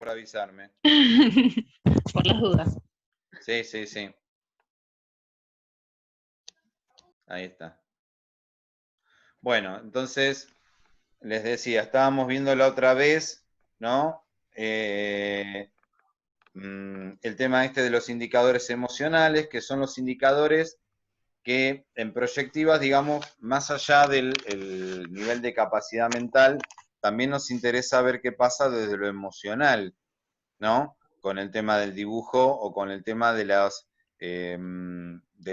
por avisarme. Por las dudas. Sí, sí, sí. Ahí está. Bueno, entonces, les decía, estábamos viendo la otra vez, ¿no? El tema este de los indicadores emocionales, que son los indicadores que en proyectivas, digamos, más allá del nivel de capacidad mental, también nos interesa ver qué pasa desde lo emocional, ¿no? Con el tema del dibujo o con el tema de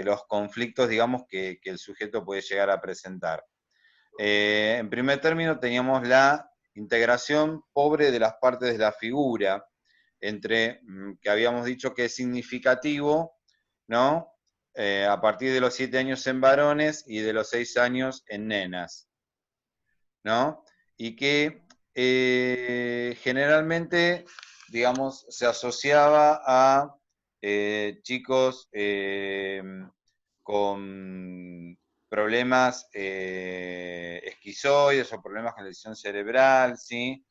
los conflictos, digamos, que el sujeto puede llegar a presentar. En primer término teníamos la integración pobre de las partes de la figura, entre que habíamos dicho que es significativo, ¿no? A partir de los 7 años en varones y de los 6 años en nenas, ¿no? Y que generalmente, digamos, se asociaba a chicos con problemas esquizoides o problemas con lesión cerebral, ¿sí?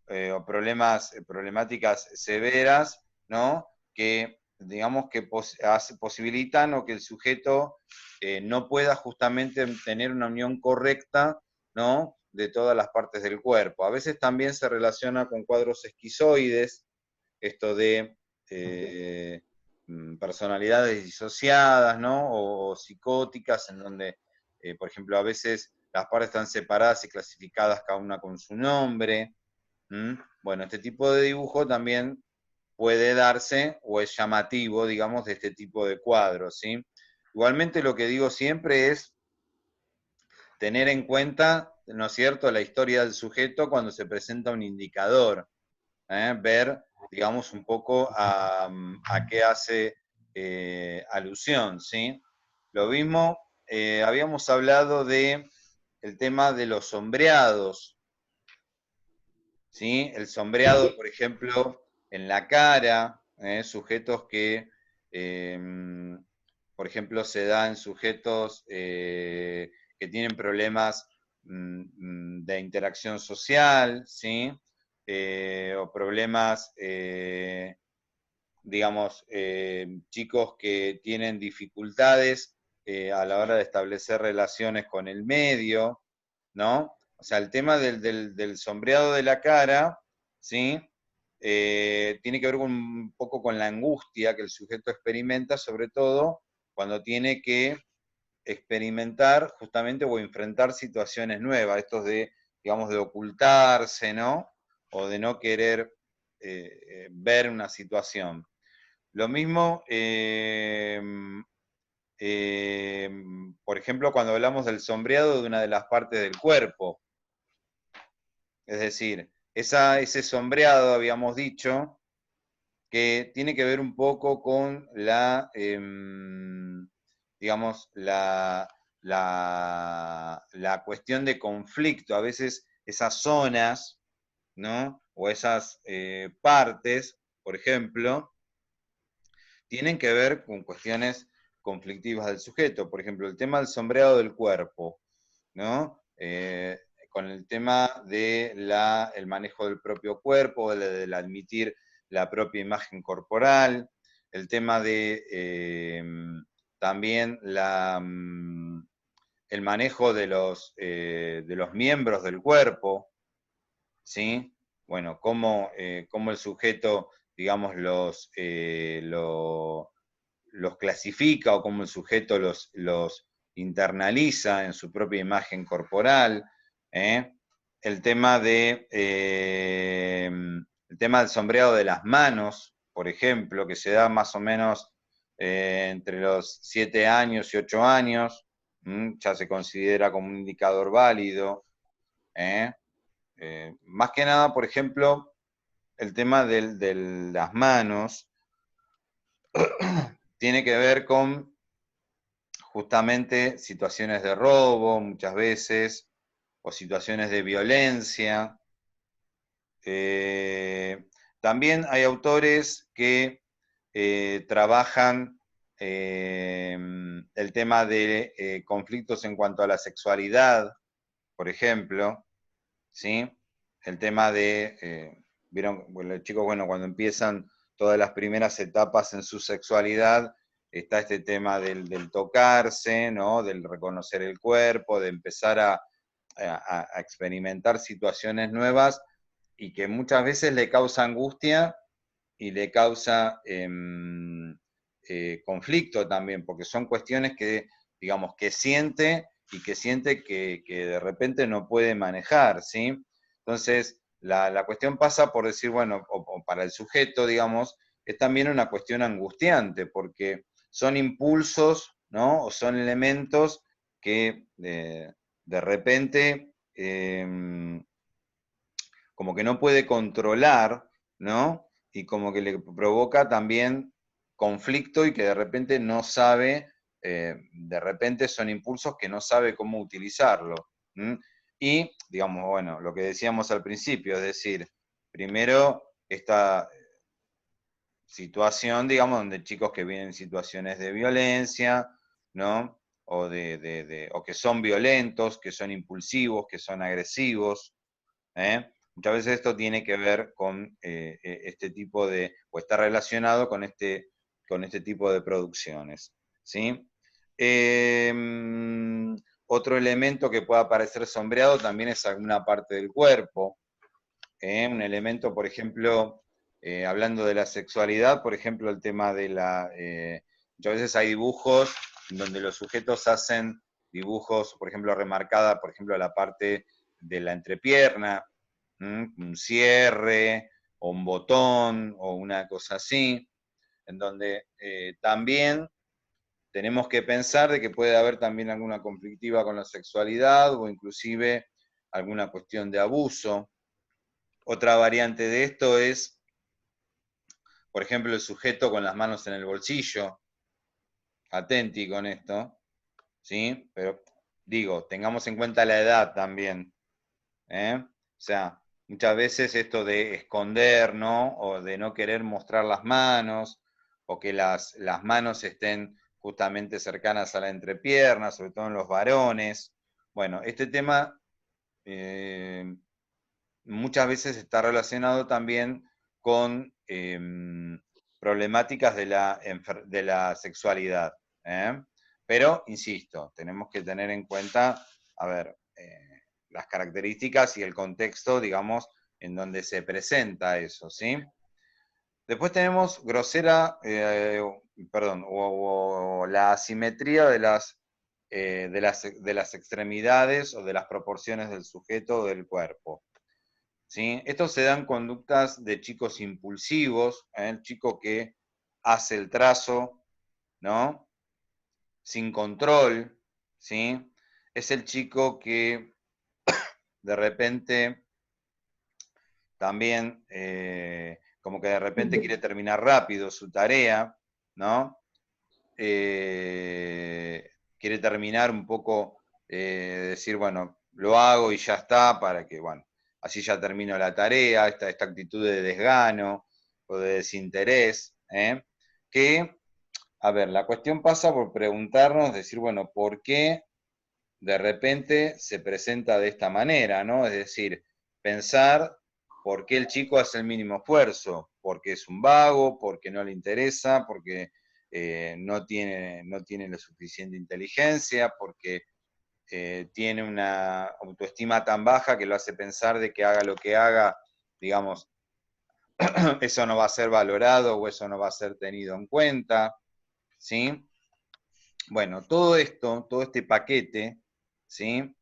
O problemáticas severas, ¿no? Que digamos que posibilitan o que el sujeto no pueda justamente tener una unión correcta, ¿no? De todas las partes del cuerpo. A veces también se relaciona con cuadros esquizoides, esto de personalidades disociadas, ¿no? O psicóticas, en donde, por ejemplo, a veces las partes están separadas y clasificadas cada una con su nombre. Bueno, este tipo de dibujo también puede darse o es llamativo, digamos, de este tipo de cuadros, ¿sí? Igualmente lo que digo siempre es tener en cuenta, ¿no es cierto?, la historia del sujeto cuando se presenta un indicador, ver, digamos, un poco a qué hace alusión, ¿sí? Lo mismo, habíamos hablado de el tema de los sombreados, ¿sí? El sombreado, por ejemplo, en la cara, sujetos que, por ejemplo, se da en sujetos que tienen problemas de interacción social, ¿sí? O problemas, digamos, chicos que tienen dificultades a la hora de establecer relaciones con el medio, ¿no? O sea, el tema del sombreado de la cara, ¿sí? Tiene que ver un poco con la angustia que el sujeto experimenta, sobre todo cuando tiene que experimentar justamente o enfrentar situaciones nuevas, estos de, digamos, de ocultarse, ¿no? O de no querer ver una situación. Lo mismo, por ejemplo, cuando hablamos del sombreado de una de las partes del cuerpo. Es decir, ese sombreado, habíamos dicho, que tiene que ver un poco con digamos, la cuestión de conflicto. A veces esas zonas, ¿no? O esas partes, por ejemplo, tienen que ver con cuestiones conflictivas del sujeto. Por ejemplo, el tema del sombreado del cuerpo, ¿no? Con el tema del manejo del propio cuerpo, del admitir la propia imagen corporal, el tema de también el manejo de los miembros del cuerpo, ¿sí? Bueno, cómo el sujeto, digamos, los clasifica o cómo el sujeto los internaliza en su propia imagen corporal, ¿eh? El tema el tema del sombreado de las manos, por ejemplo, que se da más o menos entre los 7 años y 8 años, ya se considera como un indicador válido, ¿eh? Más que nada, por ejemplo, el tema de las manos tiene que ver con justamente situaciones de robo muchas veces, o situaciones de violencia. También hay autores que trabajan el tema de conflictos en cuanto a la sexualidad, por ejemplo, ¿sí? el tema de, vieron, bueno, los chicos, bueno, cuando empiezan todas las primeras etapas en su sexualidad, está este tema del tocarse, ¿no? Del reconocer el cuerpo, de empezar a experimentar situaciones nuevas y que muchas veces le causa angustia y le causa conflicto también, porque son cuestiones que, digamos, que siente y que siente que de repente no puede manejar, ¿sí? Entonces, la cuestión pasa por decir, bueno, o para el sujeto, digamos, es también una cuestión angustiante, porque son impulsos, ¿no? O son elementos que de repente como que no puede controlar, ¿no? Y como que le provoca también conflicto y que de repente no sabe, de repente son impulsos que no sabe cómo utilizarlo. ¿M? Y, digamos, bueno, lo que decíamos al principio, es decir, primero esta situación, digamos, donde chicos que vienen en situaciones de violencia, ¿no? O que son violentos, que son impulsivos, que son agresivos, ¿eh? Muchas veces esto tiene que ver con este tipo de, o está relacionado con este tipo de producciones, ¿sí? Eh, Otro elemento que pueda parecer sombreado también es alguna parte del cuerpo, un elemento, por ejemplo, hablando de la sexualidad, por ejemplo, el tema de la... muchas veces hay dibujos donde los sujetos hacen dibujos, por ejemplo, remarcada, por ejemplo, la parte de la entrepierna, un cierre o un botón o una cosa así, en donde también tenemos que pensar de que puede haber también alguna conflictiva con la sexualidad o inclusive alguna cuestión de abuso. Otra variante de esto es, por ejemplo, el sujeto con las manos en el bolsillo, atenti con esto, ¿sí? Pero digo, tengamos en cuenta la edad también, ¿eh? O sea, muchas veces esto de esconder, ¿no? O de no querer mostrar las manos, o que las manos estén justamente cercanas a la entrepierna, sobre todo en los varones. Bueno, este tema muchas veces está relacionado también con problemáticas de la sexualidad. ¿Eh? Pero, insisto, tenemos que tener en cuenta, a ver, las características y el contexto, digamos, en donde se presenta eso, ¿sí? Después tenemos grosera, perdón, o la asimetría de las extremidades o de las proporciones del sujeto o del cuerpo. ¿Sí? Esto se dan conductas de chicos impulsivos, el chico que hace el trazo, ¿no? Sin control, ¿sí? Es el chico que de repente también, como que de repente quiere terminar rápido su tarea, ¿no? Quiere terminar un poco, decir, bueno, lo hago y ya está, para que, bueno, así ya termino la tarea, esta actitud de desgano o de desinterés, que, a ver, la cuestión pasa por preguntarnos, decir, bueno, ¿por qué de repente se presenta de esta manera, ¿no? Es decir, pensar por qué el chico hace el mínimo esfuerzo, porque es un vago, porque no le interesa, porque no tiene la suficiente inteligencia, porque tiene una autoestima tan baja que lo hace pensar de que haga lo que haga, digamos, eso no va a ser valorado o eso no va a ser tenido en cuenta, ¿sí? Bueno, todo esto, todo este paquete, ¿sí?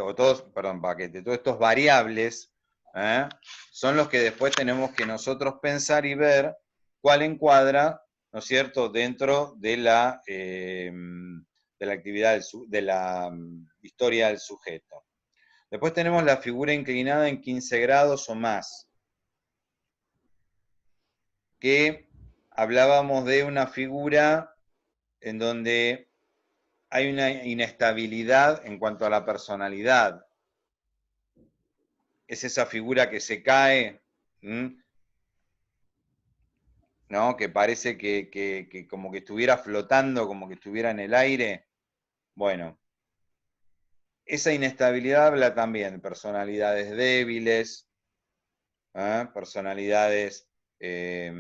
O todos, perdón, paquete, todos estos variables, ¿eh? Son los que después tenemos que nosotros pensar y ver cuál encuadra, ¿no es cierto?, dentro de la actividad, de la historia del sujeto. Después tenemos la figura inclinada en 15 grados o más, que hablábamos de una figura en donde hay una inestabilidad en cuanto a la personalidad. Es esa figura que se cae, ¿no? Que parece que como que estuviera flotando, como que estuviera en el aire. Bueno, esa inestabilidad habla también de personalidades débiles, personalidades eh,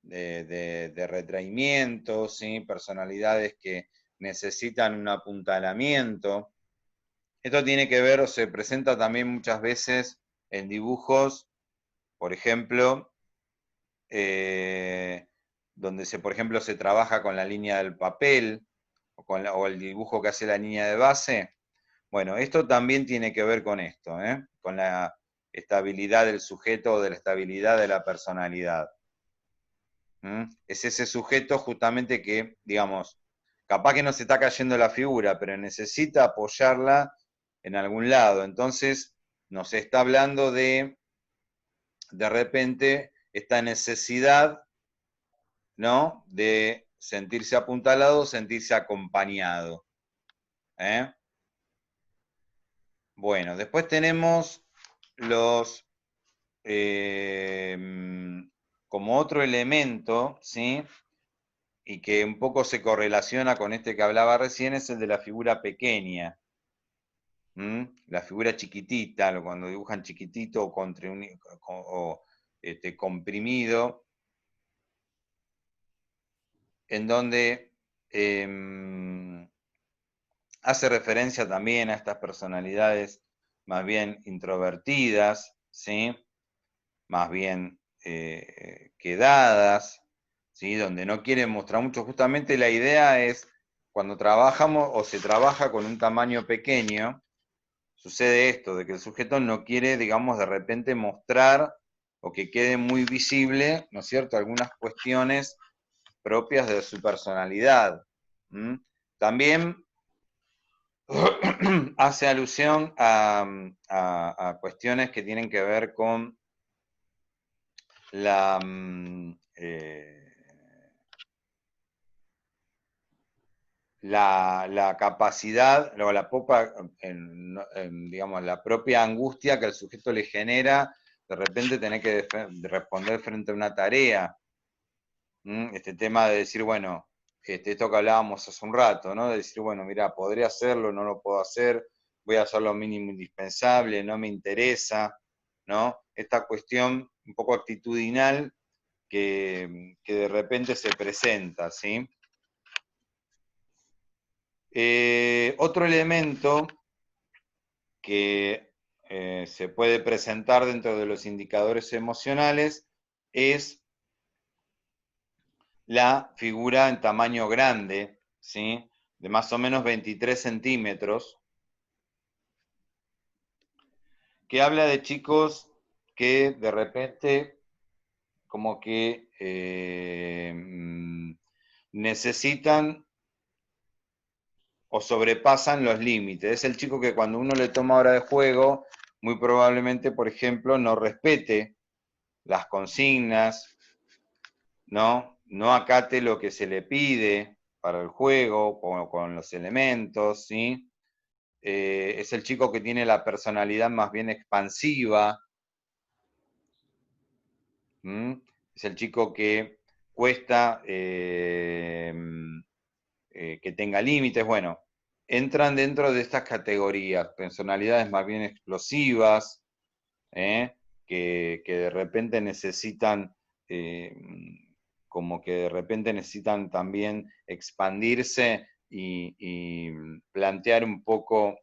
de retraimiento, ¿sí? Personalidades que necesitan un apuntalamiento. Esto tiene que ver o se presenta también muchas veces en dibujos, por ejemplo, donde por ejemplo, se trabaja con la línea del papel o el dibujo que hace la línea de base. Bueno, esto también tiene que ver con esto, con la estabilidad del sujeto o de la estabilidad de la personalidad. Es ese sujeto justamente que, digamos, capaz que no se está cayendo la figura, pero necesita apoyarla en algún lado. Entonces, nos está hablando de repente, esta necesidad, ¿no? De sentirse apuntalado, sentirse acompañado. ¿eh? Bueno, después tenemos los, eh, como otro elemento, ¿sí? Y que un poco se correlaciona con este que hablaba recién, es el de la figura pequeña. La figura chiquitita, cuando dibujan chiquitito o, comprimido, en donde hace referencia también a estas personalidades más bien introvertidas, ¿sí? Más bien quedadas, ¿sí? Donde no quieren mostrar mucho. Justamente la idea es, cuando trabajamos o se trabaja con un tamaño pequeño, sucede esto, de que el sujeto no quiere, digamos, de repente mostrar o que quede muy visible, ¿no es cierto?, algunas cuestiones propias de su personalidad. También hace alusión a cuestiones que tienen que ver con la, la capacidad o la poca, digamos, la propia angustia que el sujeto le genera de repente tener que responder frente a una tarea. Este tema de decir, bueno, esto que hablábamos hace un rato, ¿no? De decir, bueno, mira, podría hacerlo, no lo puedo hacer, voy a hacer lo mínimo indispensable, no me interesa, ¿no? Esta cuestión un poco actitudinal que de repente se presenta, ¿sí? Otro elemento que se puede presentar dentro de los indicadores emocionales es la figura en tamaño grande, ¿sí? De más o menos 23 centímetros, que habla de chicos que de repente como que necesitan o sobrepasan los límites. Es el chico que cuando uno le toma hora de juego, muy probablemente, por ejemplo, no respete las consignas, ¿no? No acate lo que se le pide para el juego, con los elementos, ¿sí? Es el chico que tiene la personalidad más bien expansiva. Es el chico que cuesta que tenga límites. Bueno, entran dentro de estas categorías, personalidades más bien explosivas, que de repente necesitan, como que de repente necesitan también expandirse y plantear un poco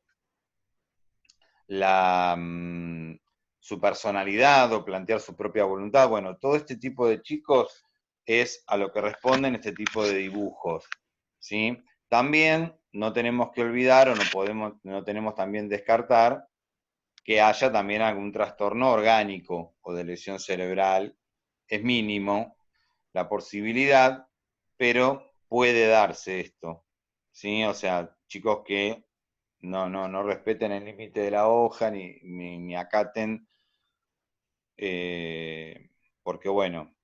su personalidad o plantear su propia voluntad. Bueno, todo este tipo de chicos es a lo que responden este tipo de dibujos, ¿sí? También no tenemos que olvidar o no tenemos también descartar que haya también algún trastorno orgánico o de lesión cerebral. Es mínimo la posibilidad, pero puede darse esto, ¿sí? O sea, chicos que no respeten el límite de la hoja ni acaten, porque bueno,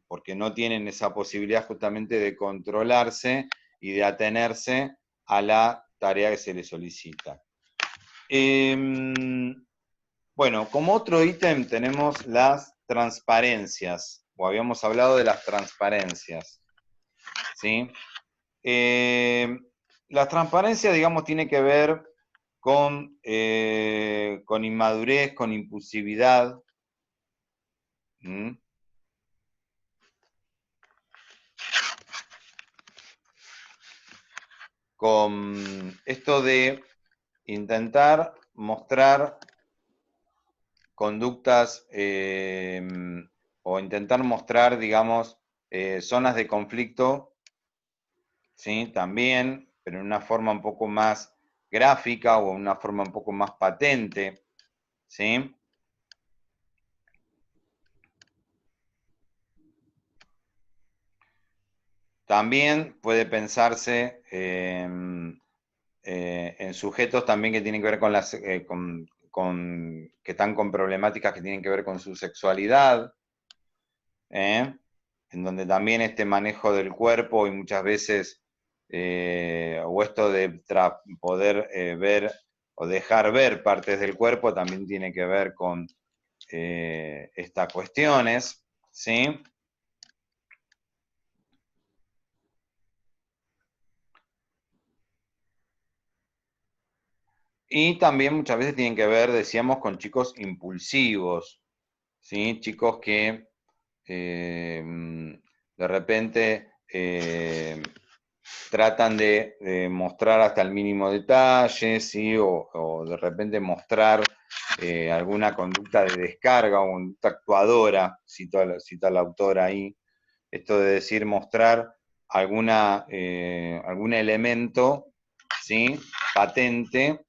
porque no tienen esa posibilidad justamente de controlarse y de atenerse a la tarea que se les solicita. Bueno, como otro ítem tenemos las transparencias, o habíamos hablado de las transparencias, ¿sí? La transparencia, digamos, tiene que ver con inmadurez, con impulsividad. ¿Mm? Con esto de intentar mostrar conductas o intentar mostrar, digamos, zonas de conflicto, ¿sí? También, pero en una forma un poco más gráfica o en una forma un poco más patente, ¿sí? También puede pensarse en sujetos también que tienen que ver con las que están con problemáticas que tienen que ver con su sexualidad, en donde también este manejo del cuerpo y muchas veces, o esto de poder ver o dejar ver partes del cuerpo también tiene que ver con estas cuestiones, ¿sí? Y también muchas veces tienen que ver, decíamos, con chicos impulsivos, ¿sí? Chicos que de repente tratan de mostrar hasta el mínimo detalle, ¿sí? O de repente mostrar alguna conducta de descarga o conducta actuadora, cita la autora ahí, esto de decir mostrar algún elemento, ¿sí? Patente,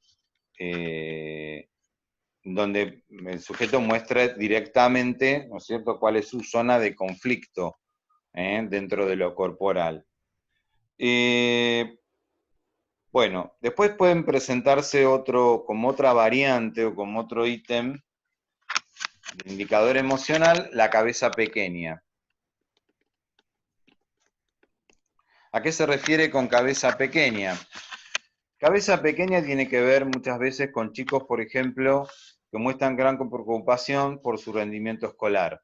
donde el sujeto muestra directamente, ¿no es cierto?, cuál es su zona de conflicto dentro de lo corporal. Bueno, después pueden presentarse como otra variante o como otro ítem de indicador emocional, la cabeza pequeña. ¿A qué se refiere con cabeza pequeña? Cabeza pequeña tiene que ver muchas veces con chicos, por ejemplo, que muestran gran preocupación por su rendimiento escolar.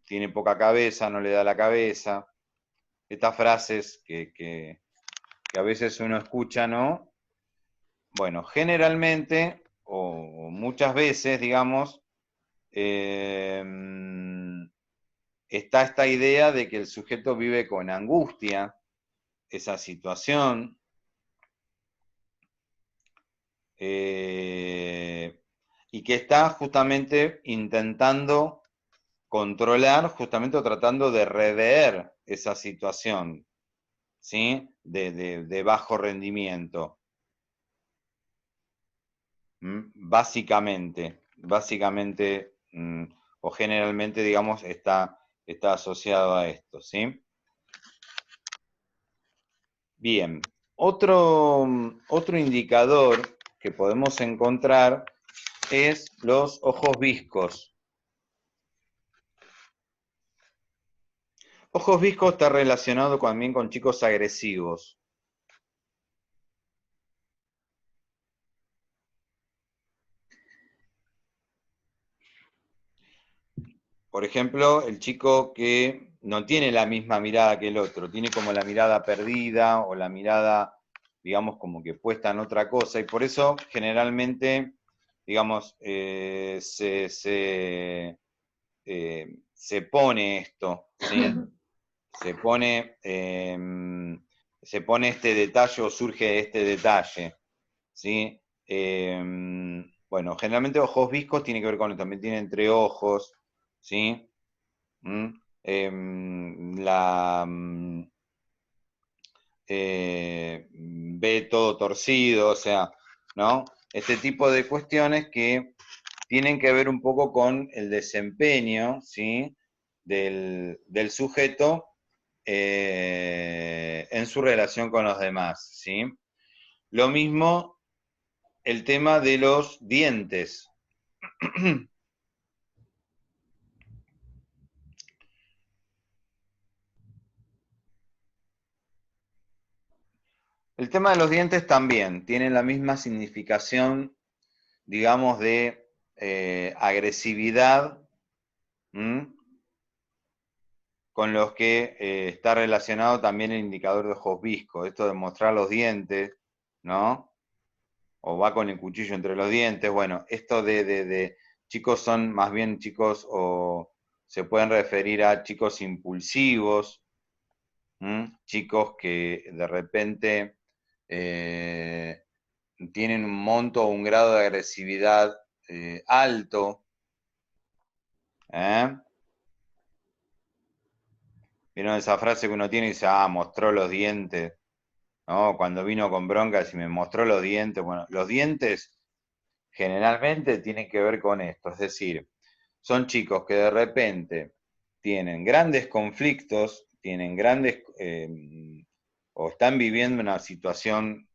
Tiene poca cabeza, no le da la cabeza. Estas frases que a veces uno escucha, ¿no? Bueno, generalmente, o muchas veces, digamos, está esta idea de que el sujeto vive con angustia esa situación, y que está justamente intentando controlar, justamente tratando de rever esa situación, ¿sí? De bajo rendimiento. Básicamente, o generalmente, digamos, está asociado a esto, ¿sí? Bien, otro indicador que podemos encontrar es los ojos viscos. Ojos viscos está relacionado también con chicos agresivos. Por ejemplo, el chico que no tiene la misma mirada que el otro, tiene como la mirada perdida o la mirada, digamos, como que puesta en otra cosa, y por eso generalmente, digamos, se pone esto, ¿sí? Se pone este detalle o surge este detalle, ¿sí? Bueno, generalmente ojos viscos tiene que ver con, también tiene entre ojos, ¿sí? Ve todo torcido, o sea, ¿no? Este tipo de cuestiones que tienen que ver un poco con el desempeño, ¿sí? del sujeto en su relación con los demás, ¿sí? Lo mismo el tema de los dientes. El tema de los dientes también tiene la misma significación, digamos, de agresividad, con los que está relacionado también el indicador de ojos viscos, esto de mostrar los dientes, ¿no? O va con el cuchillo entre los dientes. Bueno, esto de chicos son más bien chicos o se pueden referir a chicos impulsivos, chicos que de repente eh, tienen un monto o un grado de agresividad alto. ¿Eh? ¿Vieron esa frase que uno tiene y dice, ah, mostró los dientes? ¿No? Cuando vino con broncas y me mostró los dientes. Bueno, los dientes generalmente tienen que ver con esto, es decir, son chicos que de repente tienen grandes conflictos, tienen grandes, o están viviendo una situación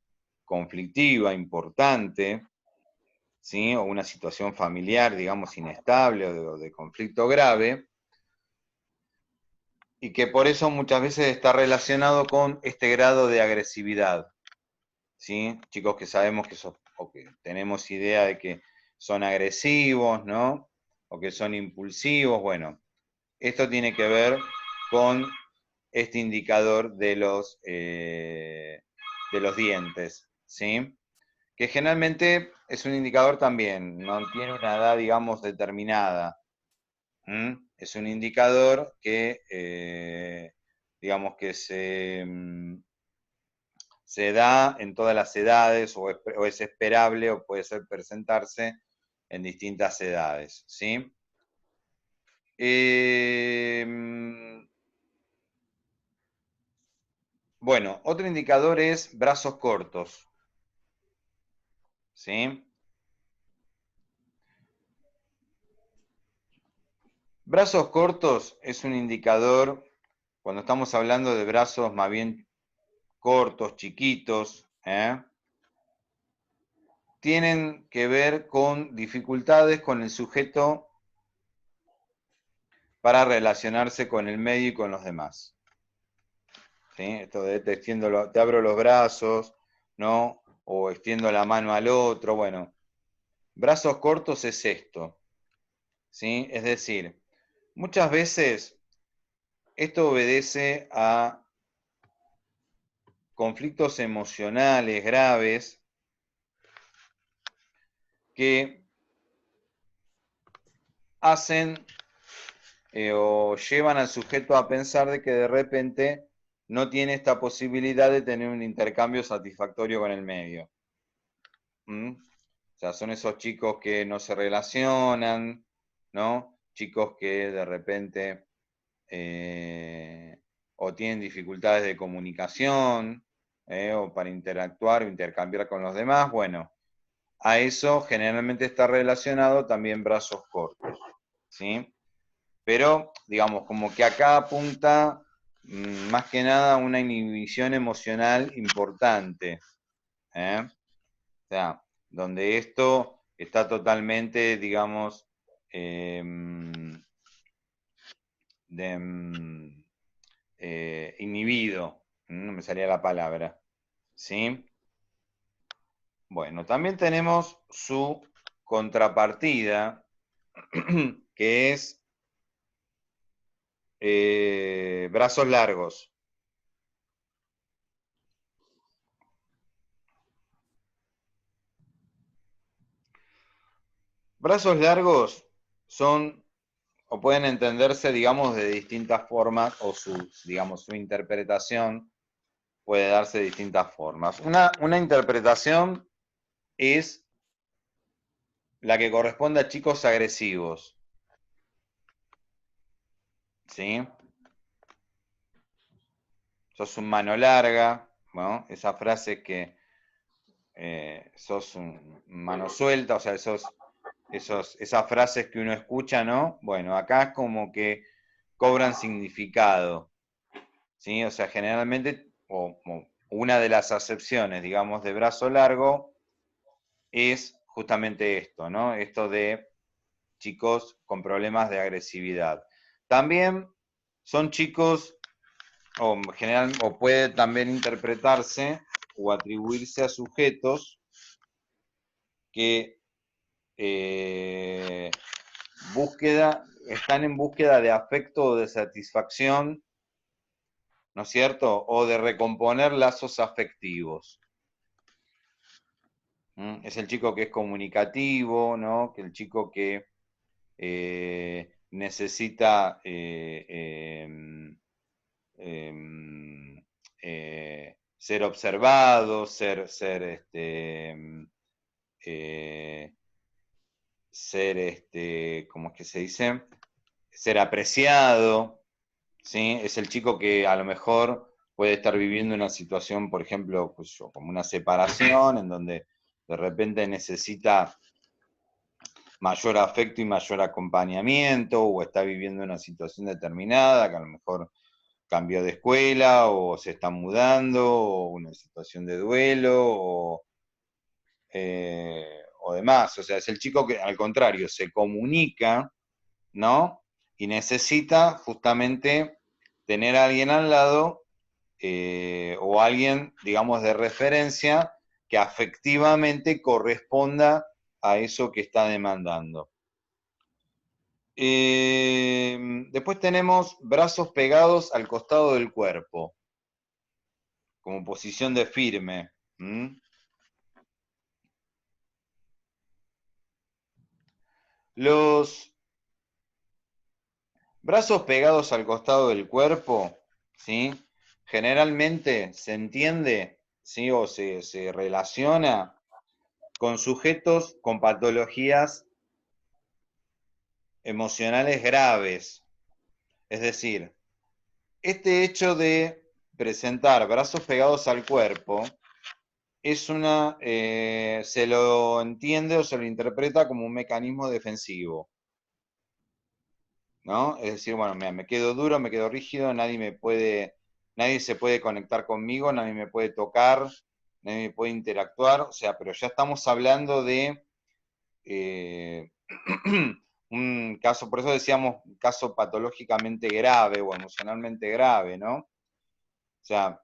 conflictiva importante, ¿sí? O una situación familiar, digamos, inestable o de conflicto grave, y que por eso muchas veces está relacionado con este grado de agresividad, ¿sí? Chicos que sabemos que son, o que tenemos idea de que son agresivos, ¿no? O que son impulsivos, bueno, esto tiene que ver con este indicador de los dientes, ¿sí? Que generalmente es un indicador también, no tiene una edad, digamos, determinada. Es un indicador que, digamos, que se da en todas las edades o es esperable o puede ser presentarse en distintas edades, ¿sí? Bueno, otro indicador es brazos cortos, ¿sí? Brazos cortos es un indicador, cuando estamos hablando de brazos más bien cortos, chiquitos, tienen que ver con dificultades con el sujeto para relacionarse con el medio y con los demás. ¿Sí? Esto de te abro los brazos, ¿no? O extiendo la mano al otro, bueno. Brazos cortos es esto, ¿sí? Es decir, muchas veces esto obedece a conflictos emocionales graves que hacen o llevan al sujeto a pensar de que de repente no tiene esta posibilidad de tener un intercambio satisfactorio con el medio. O sea, son esos chicos que no se relacionan, ¿no? Chicos que de repente o tienen dificultades de comunicación, o para interactuar o intercambiar con los demás. Bueno, a eso generalmente está relacionado también brazos cortos, ¿sí? Pero, digamos, como que acá apunta más que nada una inhibición emocional importante, ¿eh? O sea, donde esto está totalmente, digamos, inhibido, no me salía la palabra, ¿sí? Bueno, también tenemos su contrapartida, que es brazos largos. Brazos largos son o pueden entenderse, digamos, de distintas formas o digamos, su interpretación puede darse de distintas formas. Una interpretación es la que corresponde a chicos agresivos, ¿sí? Sos un mano larga, ¿no? Esa frase que sos un mano suelta, o sea, esas frases que uno escucha, ¿no? Bueno, acá es como que cobran significado, ¿sí? O sea, generalmente, o una de las acepciones, digamos, de brazo largo es justamente esto, ¿no? Esto de chicos con problemas de agresividad. También son chicos, o puede también interpretarse o atribuirse a sujetos que están en búsqueda de afecto o de satisfacción, ¿no es cierto? O de recomponer lazos afectivos. Es el chico que es comunicativo, ¿no? Que el chico que necesita ser observado, eh, ¿cómo es que se dice? Ser apreciado, ¿sí? Es el chico que a lo mejor puede estar viviendo una situación, por ejemplo, pues, como una separación, en donde de repente necesita mayor afecto y mayor acompañamiento, o está viviendo una situación determinada, que a lo mejor cambió de escuela, o se está mudando, o una situación de duelo, o demás. O sea, es el chico que al contrario se comunica, ¿no? Y necesita justamente tener a alguien al lado, o alguien, digamos, de referencia que afectivamente corresponda a eso que está demandando. Después tenemos brazos pegados al costado del cuerpo, como posición de firme. Los brazos pegados al costado del cuerpo, ¿sí? Generalmente se entiende, ¿sí? O se relaciona con sujetos con patologías emocionales graves. Es decir, este hecho de presentar brazos pegados al cuerpo se lo entiende o se lo interpreta como un mecanismo defensivo, ¿no? Es decir, bueno, me quedo duro, me quedo rígido, nadie se puede conectar conmigo, nadie me puede tocar, nadie me puede interactuar, o sea, pero ya estamos hablando de eh, un caso, por eso decíamos un caso patológicamente grave o emocionalmente grave, ¿no? O sea,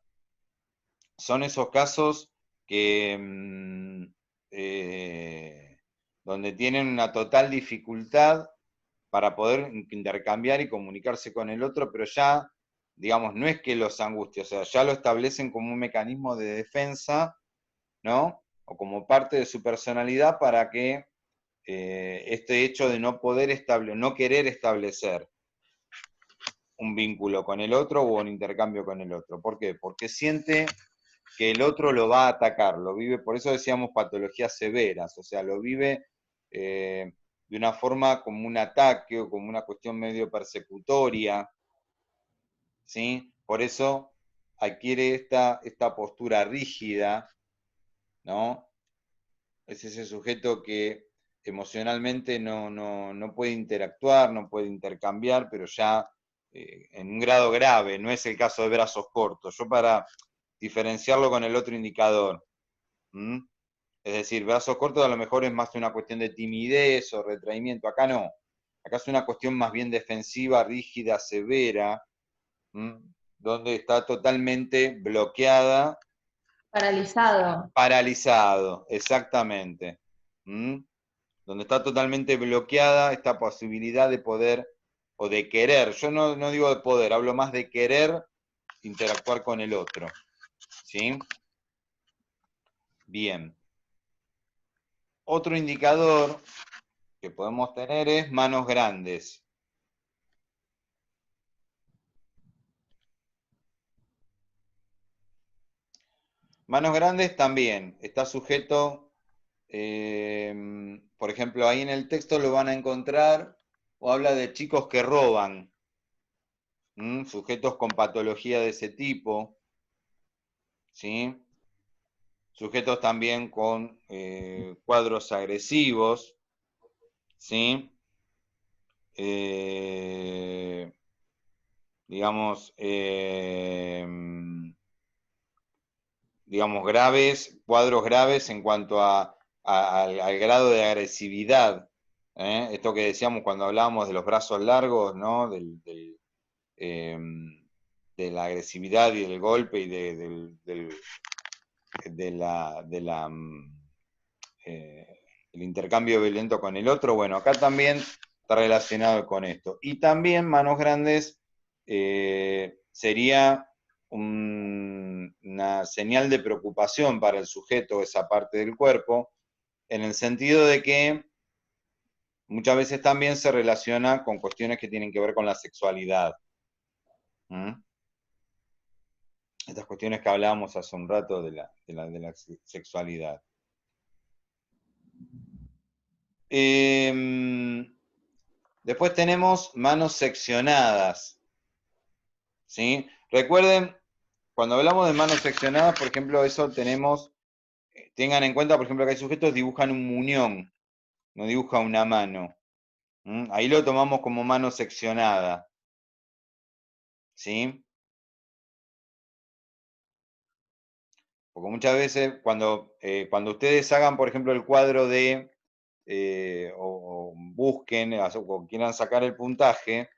son esos casos que eh, donde tienen una total dificultad para poder intercambiar y comunicarse con el otro, pero ya, digamos, no es que los angustie, o sea, ya lo establecen como un mecanismo de defensa, ¿no? O como parte de su personalidad para que este hecho de no querer establecer un vínculo con el otro o un intercambio con el otro. ¿Por qué? Porque siente que el otro lo va a atacar, lo vive, por eso decíamos patologías severas, o sea, lo vive de una forma como un ataque o como una cuestión medio persecutoria, ¿sí? Por eso adquiere esta postura rígida, ¿no? Es ese sujeto que emocionalmente no puede interactuar, no puede intercambiar, pero ya en un grado grave, no es el caso de brazos cortos. Yo para diferenciarlo con el otro indicador, ¿m? Es decir, brazos cortos a lo mejor es más una cuestión de timidez o retraimiento, acá no. Acá es una cuestión más bien defensiva, rígida, severa, ¿m? Donde está totalmente bloqueada. Paralizado. Paralizado, exactamente. ¿Mm? Donde está totalmente bloqueada esta posibilidad de poder o de querer. Yo no digo de poder, hablo más de querer interactuar con el otro. ¿Sí? Bien. Otro indicador que podemos tener es manos grandes. Manos grandes también. Está sujeto, por ejemplo, ahí en el texto lo van a encontrar, o habla de chicos que roban. Sujetos con patología de ese tipo, ¿sí? Sujetos también con cuadros agresivos, ¿sí? Eh, digamos, digamos, cuadros graves en cuanto al grado de agresividad. Esto que decíamos cuando hablábamos de los brazos largos, ¿no? Eh, de la agresividad y del golpe y eh, el intercambio violento con el otro. Bueno, acá también está relacionado con esto. Y también manos grandes sería una señal de preocupación para el sujeto, esa parte del cuerpo, en el sentido de que muchas veces también se relaciona con cuestiones que tienen que ver con la sexualidad. ¿Mm? Estas cuestiones que hablábamos hace un rato de la sexualidad. Después tenemos manos seccionadas. ¿Sí? Recuerden, cuando hablamos de manos seccionadas, por ejemplo, eso tenemos, tengan en cuenta, por ejemplo, que hay sujetos que dibujan un muñón, no dibuja una mano. Ahí lo tomamos como mano seccionada. ¿Sí? Porque muchas veces cuando ustedes hagan, por ejemplo, el cuadro de, o busquen, o quieran sacar el puntaje,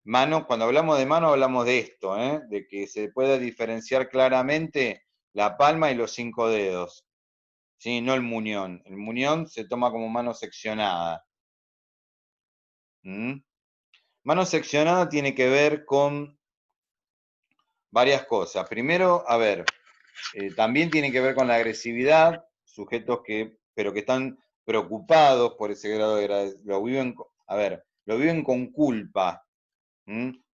mano, cuando hablamos de mano hablamos de esto, de que se pueda diferenciar claramente la palma y los 5 dedos, ¿sí? No el muñón. El muñón se toma como mano seccionada. ¿Mm? Mano seccionada tiene que ver con varias cosas. Primero, a ver, también tiene que ver con la agresividad, sujetos pero que están preocupados por ese grado de agresividad, lo viven con culpa.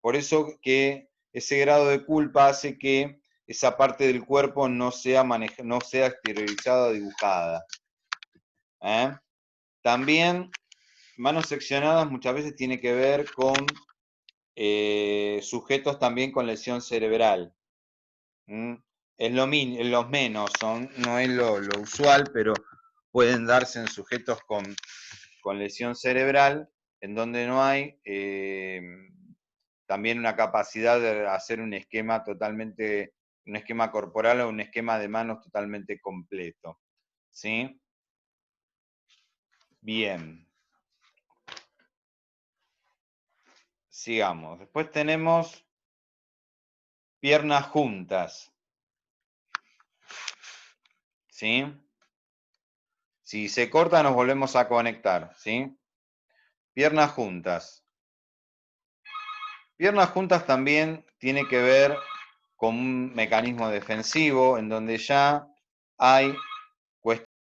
Por eso que ese grado de culpa hace que esa parte del cuerpo no sea exteriorizada o dibujada. También, manos seccionadas muchas veces tiene que ver con sujetos también con lesión cerebral. Es los menos, no es lo usual, pero pueden darse en sujetos con lesión cerebral, en donde no hay también una capacidad de hacer un esquema corporal o un esquema de manos totalmente completo. ¿Sí? Bien. Sigamos. Después tenemos piernas juntas. ¿Sí? Si se corta, nos volvemos a conectar. ¿Sí? Piernas juntas. Piernas juntas también tiene que ver con un mecanismo defensivo en donde ya hay